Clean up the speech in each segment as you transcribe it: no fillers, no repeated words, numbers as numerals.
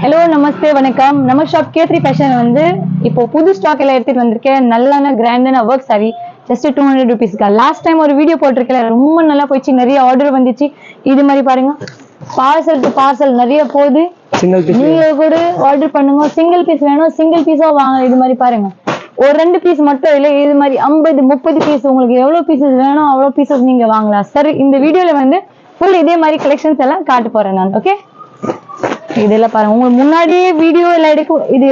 Hello நமஸ்தே வணக்கம். நம்ம shop K3 fashion வந்து இப்போ புது ஸ்டாக் எல்லாம் எடுத்துட்டு வந்திருக்கேன். நல்லான கிராண்டான ஒர்க் சாரி ஜஸ்ட் 200 rupeesக்கு. லாஸ்ட் டைம் ஒரு வீடியோ போட்டிருக்கேன், ரொம்ப நல்லா போயிடுச்சு, நிறைய ஆர்டர் வந்துச்சு. இது மாதிரி பாருங்க, பார்சல் டு பார்சல் நிறைய போகுது. நீங்க கூட ஆர்டர் பண்ணுங்க. சிங்கிள் பீஸ் வேணும், சிங்கிள் பீஸா வாங்க. இது மாதிரி பாருங்க, ஒரு 2 பீஸ் மட்டும் இல்லை, இது மாதிரி 50 30 பீஸ் உங்களுக்கு எவ்வளவு பீசஸ் வேணும் அவ்வளவு பீசஸ் நீங்க வாங்கலாம். சரி, இந்த வீடியோல வந்து ஃபுல் இதே மாதிரி கலெக்ஷன்ஸ் எல்லாம் காட்ட போறேன் நான். ஓகே, இதெல்லாம் பாருங்க, உங்களுக்கு முன்னாடியே வீடியோ எல்லாம்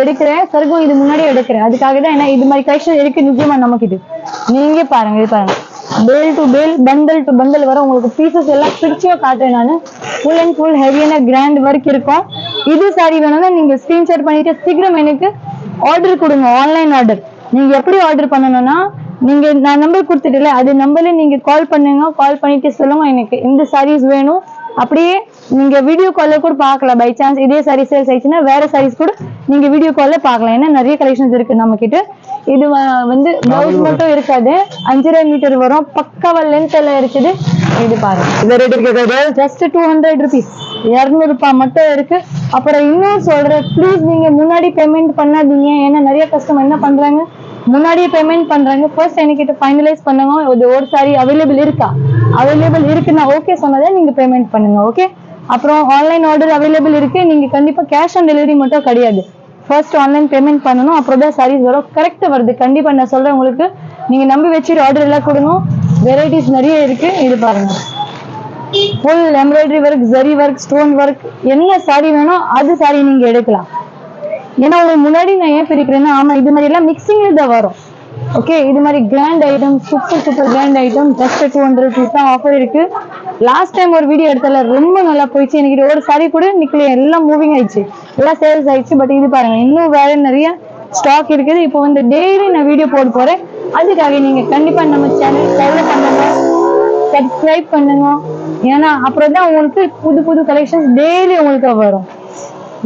எடுக்கிறேன் சருகும், இது முன்னாடியே எடுக்கிறேன். அதுக்காக தான், ஏன்னா இது மாதிரி கலெக்ஷன் இருக்கு நிச்சயமா நமக்கு. இது நீங்க பாருங்க, இது பாருங்க, பேல் டு பேல், பண்டல் டு பண்டல் வர உங்களுக்கு பீசஸ் எல்லாம் பிரிச்சும் காட்டுறேன் நான். ஃபுல் அண்ட் ஃபுல் ஹெவியான கிராண்ட் ஒர்க் இருக்கும். இது சாரி வேணும்னா நீங்க ஸ்கிரீன்ஷாட் பண்ணிட்டு சீக்கிரம் எனக்கு ஆர்டர் கொடுங்க. ஆன்லைன் ஆர்டர் நீங்க எப்படி ஆர்டர் பண்ணணும்னா, நீங்க நான் நம்பர் கொடுத்துட்டுல, அது நம்பர்ல நீங்க கால் பண்ணுங்க. கால் பண்ணிட்டு சொல்லுங்க எனக்கு இந்த சாரீஸ் வேணும். அப்படியே நீங்க வீடியோ கால்ல கூட பார்க்கலாம். பை சான்ஸ் இதே சாரி சேல்ஸ் ஆயிடுச்சுன்னா வேற சாரீஸ் கூட நீங்க வீடியோ கால்ல பார்க்கலாம். ஏன்னா நிறைய கலெக்ஷன்ஸ் இருக்கு நம்ம கிட்ட. இது வந்து பிளவுஸ் மட்டும் இருக்காது, 5.5 மீட்டர் வரும், பக்காவா லென்த் எல்லாம் இருக்குது. இது பாருங்க, ஜஸ்ட் 200 rupees, 200 ரூபாய் மட்டும் இருக்கு. அப்புறம் இன்னும் சொல்றேன், ப்ளீஸ் நீங்க முன்னாடி பேமெண்ட் பண்ணாதீங்க. ஏன்னா நிறைய கஸ்டமர் என்ன பண்றாங்க, முன்னாடியே பேமெண்ட் பண்றாங்க. ஃபர்ஸ்ட் என்கிட்ட ஃபைனலைஸ் பண்ணுங்க, ஒரு சாரி அவைலபிள் இருக்கா, அவைலபிள் இருக்குன்னா ஓகே சொன்னதே நீங்க பேமெண்ட் பண்ணுங்க. ஓகே, அப்புறம் ஆன்லைன் ஆர்டர் அவைலபிள் இருக்கு. நீங்க கண்டிப்பா கேஷ் ஆன் டெலிவரி மட்டும் கிடையாது, ஃபர்ஸ்ட் ஆன்லைன் பேமெண்ட் பண்ணணும். அப்புறம் தான் சாரீஸ் வரும், கரெக்டா வருது. கண்டிப்பா நான் சொல்றேன் உங்களுக்கு, நீங்க நம்பி வச்சுட்டு ஆர்டர் எல்லாம் கொடுங்க. வெரைட்டிஸ் நிறைய இருக்கு. இது பாருங்க, full embroidery work, zari work, stone work, என்ன சாரி வேணும் அது சாரி நீங்க எடுக்கலாம். ஏன்னா உங்களுக்கு முன்னாடி நான் ஏன் பிரிக்கிறேன்னா, ஆமா இது மாதிரி எல்லாம் மிக்சிங்ல தான் வரும். ஓகே, இது மாதிரி grand item, super grand item, just 200 rupees தான் ஆஃபர் இருக்கு. லாஸ்ட் டைம் ஒரு வீடியோ எடுத்தால ரொம்ப நல்லா போயிடுச்சு. எனக்கு ஒரு சாரி கூட நிக்கல, எல்லாம் மூவிங் ஆயிடுச்சு, எல்லாம் சேல்ஸ் ஆயிடுச்சு. பட் இது பாருங்க, இன்னும் வேற நிறைய ஸ்டாக் இருக்குது. இப்போ வந்து டெய்லி நான் வீடியோ போட போறேன். அதுக்காக நீங்க கண்டிப்பா நம்ம சேனல் ஃபாலோ பண்ணுங்க, சப்ஸ்கிரைப் பண்ணுங்க. ஏன்னா அப்புறம் தான் உங்களுக்கு புது புது கலெக்ஷன்ஸ் டெய்லி உங்களுக்கு வரும்.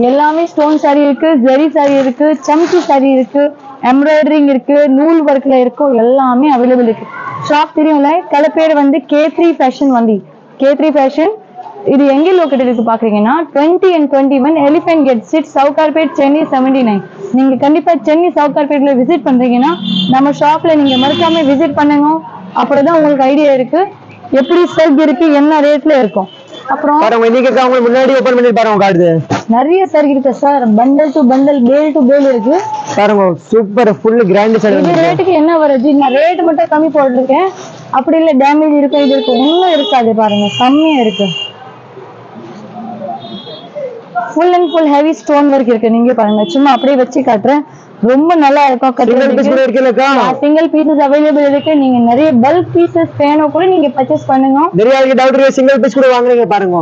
எல்லாமே ஸ்டோன் சாரி இருக்கு, ஜெரி சாரி இருக்கு, சம்கி சாரி இருக்கு, எம்ப்ராய்டரிங் இருக்கு, நூல் ஒர்க்ல இருக்கும், எல்லாமே அவைலபிள் இருக்கு. ஷாப் தெரியும்ல, கடை பேர் வந்து K3 ஃபேஷன் வந்து. K3 ஃபேஷன் இது எங்க லொகேட்டட் இருக்கு பாக்குறீங்கன்னா, 20 and 21 elephant gate street, Sowcarpet, Chennai 79. நீங்க கண்டிப்பா சென்னை சவுகார்பேட்ல விசிட் பண்றீங்கன்னா நம்ம ஷாப்ல நீங்க மறக்காம விசிட் பண்ணுங்க. அப்புறம் உங்களுக்கு ஐடியா இருக்கு எப்படி ஸ்டாக் இருக்கு, என்ன ரேட்ல இருக்கும். அப்புறம் முன்னாடி ஓபன் பண்ணி பாருங்க, கார்டு நிறைய சாரி இருக்கு sir. Bundle to bundle, bale to bale இருக்கு பாருங்க. Super full grand sari. இந்த ரேட்டுக்கு என்ன வருது, நான் ரேட் மட்டும் கம்மி போட்டுருக்கேன். அப்படி இல்ல டேமேஜ் இருக்கு, இது இருக்கு, ஒன்னும் இருக்காது. பாருங்க, செம்மையா இருக்கு. Full and full heavy stone work இருக்கு. நீங்க பாருங்க, சும்மா அப்படியே வச்சு காட்டுறேன், ரொம்ப நல்லா இருக்கும். சிங்கிள் பீசஸ் அவைலபிள் இருக்கு. நீங்க நிறைய பல்க் பீசஸ் வேணும் கூட நீங்க பர்ச்சேஸ் பண்ணுங்க. நிறைய டவுட் இருக்கு, சிங்கிள் பீஸ் கூட வாங்குறீங்க பாருங்க,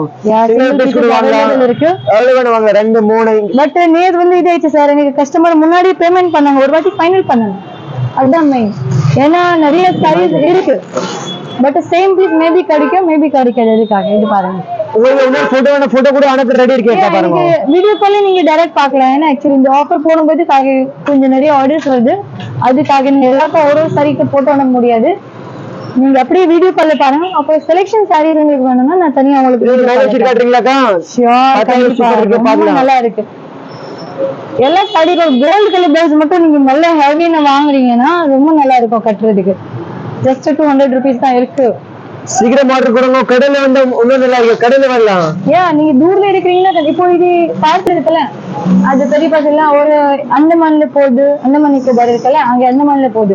சிங்கிள் பீஸ் கூட வாங்கலாம் இருக்கு. எவ்வளவு வேணும் வாங்க, 2 3. பட் நேத்து வந்து இது ஆயிடுச்சு சார், எனக்கு கஸ்டமர் முன்னாடி பேமெண்ட் பண்ணாங்க, ஒரு வாட்டி ஃபைனல் பண்ணாங்க, அதுதான் மெயின். ஏன்னா நிறைய சாரீஸ் இருக்கு, பட் சேம் பீஸ் மேபி கிடைக்கும், மேபி கிடைக்காது. எதுக்காக இது பாருங்க, உங்களுக்கு போட்டோ கூட அனுப்ப ரெடி இருக்கு பாருங்க. வீடியோ கால்ல நீங்க டைரக்ட் பார்க்கலாம். ஏன்னா ஆக்சுவலி இந்த ஆஃபர் போடும்போது கொஞ்சம் நிறைய ஆர்டர்ஸ் வருது, அதுக்காக நீங்க எல்லாருக்கும் ஒரு சாரிக்கு போட்டோ அனுப்ப முடியாது. நீங்க அப்படியே வீடியோ கால்ல பாருங்க. அப்புறம் செலக்ஷன் சாரீஸ் உங்களுக்கு வேணும்னா நான் தனியா உங்களுக்கு காட்டுறீங்களாக்கா? ஷியோர், நல்லா இருக்கு. எல்லா சாரீக்கும் கோல்டு கலர் பிளவுஸ் மட்டும் நீங்க நல்ல ஹெவியா வாங்குறீங்கன்னா ரொம்ப நல்லா இருக்கும் கட்டுறதுக்கு. ஜஸ்ட் 200 rupees தான் இருக்கு. சீக்கிரம் ஆர்டர் கொடுங்க. கடையில வந்து ஒன்னும் நல்லா இருக்கு, கடையில வரலாம். ஏன் நீங்க தூரத்துல இருக்கிறீங்கன்னா, இப்போ இது பார்த்து இருக்குல்ல, அது பெரிய பசங்க ஒரு அந்தமான்ல போகுது, அந்தமானுக்கு பாரு இருக்குல்ல, அங்க அந்தமான்ல போகுது.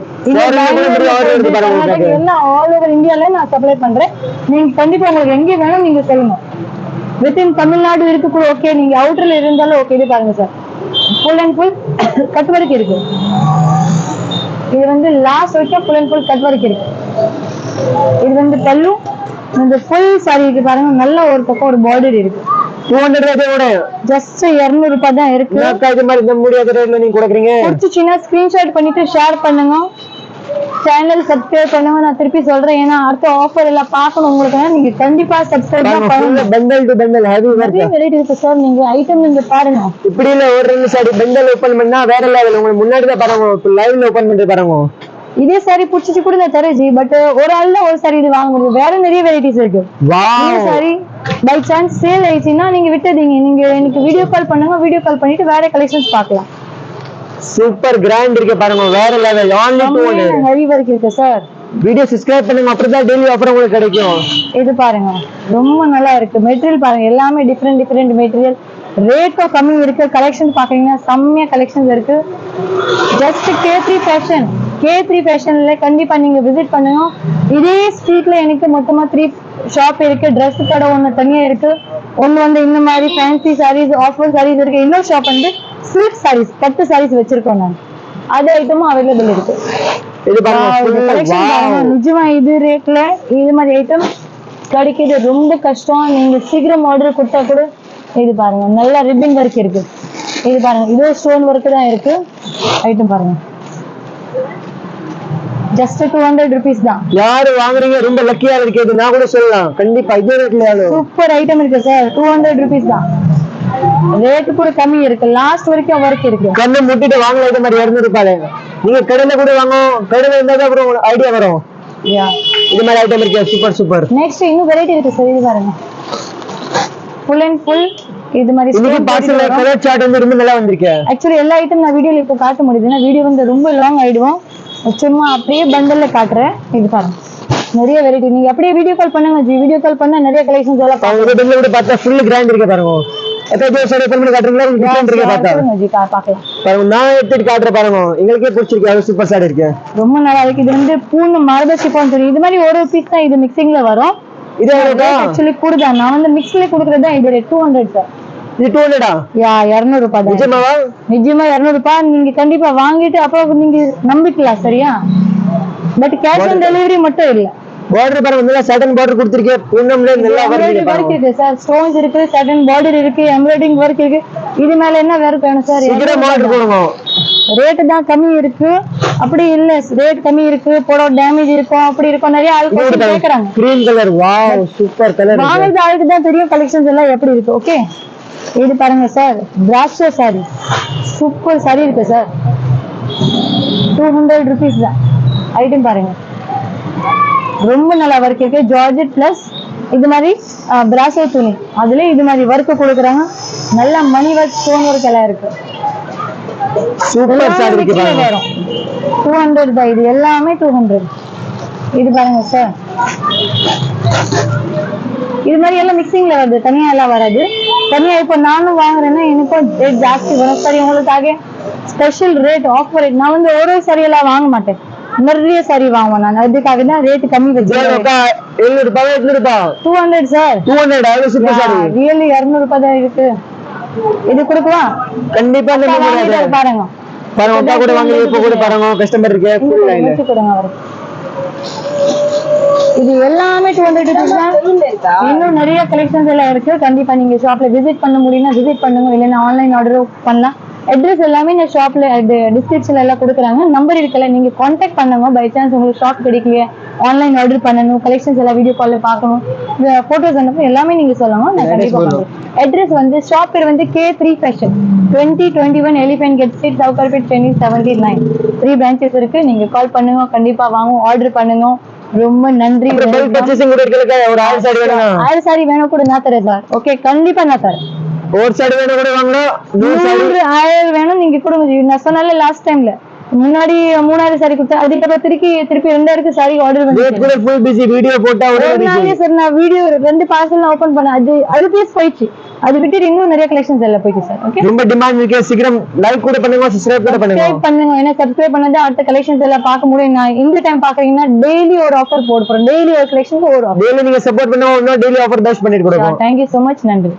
எல்லாம் ஆல் ஓவர் இந்தியால நான் சப்ளை பண்றேன். நீங்க கண்டிப்பா உங்களுக்கு எங்க வேணும் நீங்க சொல்லுங்க. வித்தின் தமிழ்நாடு இருக்கு கூட ஓகே, நீங்க அவுட்டர்ல இருந்தாலும் ஓகே. இது பாருங்க sir, full and full cut work இருக்கு. இது வந்து லாஸ்ட் வரைக்கும் full and full cut work இருக்கு. இது வந்து பல்லு, இந்த ஃபுல் சாரி இருக்கு பாருங்க, நல்ல ஒரு பக்கம் ஒரு பார்டர் இருக்கு. 200 ஜஸ்ட் 200 ரூபாய் தான் இருக்கு. இது மாதிரி இந்த முடியாத ரேட்ல நீங்க கொடுக்குறீங்க. பிடிச்சினா ஸ்கிரீன்ஷாட் பண்ணிட்டு ஷேர் பண்ணுங்க, சேனல் சப்ஸ்கிரைப் பண்ணுங்க. நான் திருப்பி சொல்றேன், ஏன்னா அடுத்த ஆஃபர் எல்லாம் பார்க்கணும் உங்களுக்கு, நீங்க கண்டிப்பா சப்ஸ்கிரைப் பண்ணுங்க. Bundle to bundle heavy variety இருக்கு சார். நீங்க ஐட்டம் நீங்க பாருங்க. இப்படி இல்ல ஒரு 2 சாரி பண்டல் ஓபன் பண்ணா வேற லெவல். உங்களுக்கு முன்னாடி தான் பாருங்க, லைவ்ல ஓபன் பண்ணி பாருங்க. இதே சாரி பிடிச்சிட்டு கூட நான் தரேன் ஜி. பட் ஒரு ஆள் தான் ஒரு சாரி இது வாங்க முடியும். வேற நிறைய வெரைட்டிஸ் இருக்கு. இந்த சாரி பை சான்ஸ் சேல் ஆயிடுச்சுன்னா நீங்க விட்டுதீங்க. நீங்க எனக்கு வீடியோ கால் பண்ணுங்க. வீடியோ கால் பண்ணிட்டு வேற கலெக்ஷன்ஸ் பார்க்கலாம். சூப்பர் கிராண்ட் இருக்கு பாருங்க, வேற லெவல். only 200 ஹெவி வர்க் இருக்கு சார். வீடியோ சப்ஸ்கிரைப் பண்ணுங்க, அப்படிதான் டெய்லி ஆஃபர் உங்களுக்கு கிடைக்கும். இது பாருங்க ரொம்ப நல்லா இருக்கு. மெட்டீரியல் பாருங்க எல்லாமே டிஃப்ரெண்ட் மெட்டீரியல். ரேட்டும் கம்மி இருக்கு. கலெக்ஷன் பாத்தீங்கன்னா செம்மையா கலெக்ஷன்ஸ் இருக்கு. ஜஸ்ட் K3 ஃபேஷன்ல கண்டிப்பா நீங்க விசிட் பண்ணுங்க. இதே ஸ்ட்ரீட்ல எனக்கு மொத்தமா 3 ஷாப் இருக்கு. Dress கடை ஒண்ணு தனியா இருக்கு. ஒண்ணு வந்து இந்த மாதிரி ஃபேன்சி சாரீஸ், ஆஃபர் சாரீஸ் இருக்கு. இன்னொரு ஷாப் வந்து சில்க் சாரீஸ், பட்டு சாரீஸ் வச்சிருக்கோம் நான். அது ஐட்டமும் அவைலபிள் இருக்கு. இது பாருங்க, நிஜமா இது ரேட்ல இது மாதிரி ஐட்டம் கிடைக்கிறது ரொம்ப கஷ்டம். நீங்க சீக்கிரம் ஆர்டர் கொடுத்தா கூட. இது பாருங்க நல்ல ரிப்பன் ஒர்க் இருக்கு. இது பாருங்க இது ஸ்டோன் ஒர்க் தான் இருக்கு. ஐட்டம் பாருங்க ஜஸ்ட் 200 rupees தான். யாரு வாங்குறீங்க ரொம்ப லக்கியா இருக்கு. நான் கூட சொல்லலாம் கண்டிப்பா இதே ரேட்ல. சூப்பர் ஐட்டம் இருக்கு சார். 200 rupees தான். ரேட் கூட கம்மி இருக்கு. லாஸ்ட் வரைக்கும் ஒர்க் இருக்கு. கண்ணு முட்டிட்டு வாங்கல இது மாதிரி 200 ரூபாய். நீங்க கடையில கூட வாங்க, கடையில இருந்தா தான் அப்புறம் ஐடியா வரும். இது மாதிரி ஐட்டம் இருக்கு. சூப்பர். நெக்ஸ்ட் இன்னும் வெரைட்டி இருக்கு சார். இது பாருங்க ஃபுல் அண்ட் ஃபுல் இது மாதிரி பார்சல் கலர் சார்ட் வந்து ரொம்ப நல்லா வந்திருக்கு. ஆக்சுவலி எல்லா ஐட்டம் நான் வீடியோல இப்போ காட்ட முடியுதுன்னா வீடியோ வந்து ரொம்ப லாங் ஆயிடும். சும்மா அப்படியே பண்டல்ல காட்டுறேன். இது பாருங்க நிறைய வெரைட்டி. நீங்க அப்படியே வீடியோ கால் பண்ணுங்க ஜி. வீடியோ கால் பண்ணா நிறைய கலெக்ஷன்ஸ் எல்லாம் பாருங்க. உங்க கூட பார்த்தா ஃபுல் கிராண்ட் இருக்கு பாருங்க. எத்தனை சாரி ஓபன் பண்ணி காட்டுறீங்களா? டிஃபரண்ட் இருக்கு பார்த்தா ஜி. பார்க்கலாம் பாருங்க. நான் எடுத்து காட்டுறேன் பாருங்க. உங்களுக்கே பிடிச்சிருக்கு. அது சூப்பர் சாரி இருக்கு. ரொம்ப நல்லா இருக்கு. இது வந்து பூர்ண மார்பல் ஷிஃபான் துணி. இது மாதிரி ஒரு பீஸ் தான் இது மிக்சிங்ல வரும். இது ஆக்சுவலி கூடுதா. நான் வந்து மிக்ஸ்ல கொடுக்கறது தான். இது 200 சார். இது 200 யா 200 ரூபாய் தான். நிஜமாவா? நிஜமா 200 ரூபாய். நீங்க கண்டிப்பா வாங்கிட்டு அப்புறம் நீங்க நம்பிக்கலாம். சரியா? பட் கேஷ் ஆன் டெலிவரி மட்டும் இல்ல. பார்டர் பாருங்க, நல்லா சட்டன் பார்டர் கொடுத்திருக்கேன். பூனம்ல நல்லா வர்க் இருக்கு சார். ஸ்டோன்ஸ் இருக்கு, சட்டன் பார்டர் இருக்கு, எம்ப்ராய்டிங் வர்க் இருக்கு. இது மேல என்ன வர்க் வேணும் சார்? சீக்கிரம் ஆர்டர் போடுங்க. ரேட் தான் கம்மி இருக்கு. அப்படி இல்ல ரேட் கம்மி இருக்கு, போட டேமேஜ் இருக்கும், அப்படி இருக்கும். நிறைய ஆள் கேக்குறாங்க. Green colour. Wow super colour. வாங்குறது ஆளுக்கு தான் தெரியும் கலெக்ஷன்ஸ் எல்லாம் எப்படி இருக்கு. ஓகே இது பாருங்க sir. Brasso sorry super sorry இருக்கு சார். 200 rupees தான். ஐட்டம் பாருங்க ரொம்ப நல்லா ஒர்க் இருக்கு. ஜார்ஜெட் பிளஸ் இது மாதிரி பிராசோ துணி. அதுல இது மாதிரி ஒர்க் கொடுக்குறாங்க. நல்ல மணி ஒர்க், ஸ்டோன் ஒர்க் எல்லாம் இருக்கு. சூப்பர் சாரி இருக்கு பாருங்க. 200 தான். இது எல்லாமே 200. இது பாருங்க சார். இது மாதிரி எல்லாம் மிக்சிங்ல வருது. தனியா எல்லாம் வராது. தனியா இப்போ நானும் வாங்குறேன்னா எனக்கும் ரேட் ஜாஸ்தி வரும். சரி உங்களுக்காக ஸ்பெஷல் ரேட் ஆஃபர் ரேட். நான் வந்து ஒரு சாரி எல்லாம் வாங்க மாட்டேன். நிறைய சாரி வாங்குவேன் நான். அதுக்காக தான் ரேட் கம்மி வச்சிருக்கேன். 700 ரூபாய் 800 ரூபாய் 200 சார். 200 அது சூப்பர் சாரி. ரியலி 200 ரூபாய் தான் இருக்கு. இது கொடுக்கலாம் கண்டிப்பா. பாருங்க பாருங்க கூட வாங்க. இப்போ கூட பாருங்க கஸ்டமர் இருக்கு. ஃபுல் லைன்ல கொடுங்க அவருக்கு. இது எல்லாமே 200 rupees தான். இன்னும் நிறைய கலெக்ஷன்ஸ் எல்லாம் இருக்கு. கண்டிப்பா நீங்க ஷாப்ல விசிட் பண்ண முடியும்னா விசிட் பண்ணுங்க. இல்லைன்னா ஆன்லைன் ஆர்டர் பண்ணலாம். அட்ரஸ் எல்லாமே நான் ஷாப்ல டிஸ்கிரிப்ஷன்ல எல்லாம் கொடுக்குறாங்க. நம்பர் இருக்கல, நீங்க கான்டாக்ட் பண்ணுங்க. பை சான்ஸ் உங்களுக்கு ஷாப் கிடைக்கலையே, ஆன்லைன் ஆர்டர் பண்ணணும், கலெக்ஷன்ஸ் எல்லாம் வீடியோ கால்ல பார்க்கணும், போட்டோஸ் அனுப்ப எல்லாமே நீங்க சொல்லுங்க. நான் கண்டிப்பா பண்றேன். அட்ரஸ் வந்து ஷாப் பேர் வந்து K3 fashion, 2021 elephant gate street, Sowcarpet, Chennai 79. 3 branches இருக்கு. நீங்க கால் பண்ணுங்க. கண்டிப்பா வாங்க, ஆர்டர் பண்ணுங்க. ரொம்ப நன்றி. ஒரு 1000 சாரி வேணும் கூட நான் தரேன் சார். ஓகே கண்டிப்பா நான் தரேன். ஒரு சாரி வேணும் கூட வாங்கணும். 1000 வேணும் நீங்க கொடுங்க. நான் சொன்னால லாஸ்ட் டைம்ல முன்னாடி 3000 சாரி கொடுத்தேன். அதுக்கப்புறம் திருப்பி 2000 சாரி ஆர்டர் பண்ணி ஃபுல் பிஸி வீடியோ போட்டா ஒரு நாளே சார். நான் வீடியோ 2 பார்சல் ஓபன் பண்ணேன். அது பீஸ் போயிடுச்சு. அது விட்டு இன்னும் நிறைய கலெக்ஷன்ஸ் எல்லாம் போயிடுச்சு சார். ஓகே ரொம்ப டிமாண்ட் இருக்கு. சீக்கிரம் லைக் கூட பண்ணுங்க, சப்ஸ்கிரைப் கூட பண்ணுங்க. சப்ஸ்கிரைப் பண்ணுங்க. ஏன்னா சப்ஸ்கிரைப் பண்ணா அடுத்த கலெக்ஷன்ஸ் எல்லாம் பார்க்க முடியும். நான் இந்த டைம் பாக்குறீங்கன்னா டெய்லி ஒரு ஆஃபர் போட போறேன். டெய்லி ஒரு கலெக்ஷனுக்கு ஒரு ஆஃபர். டெய்லி நீங்க சப்போர்ட் பண்ணுங்க. டெய்லி ஆஃபர் பேஷ் பண்ணிட்டு கொடுங்க. Thank you so much. நன்றி.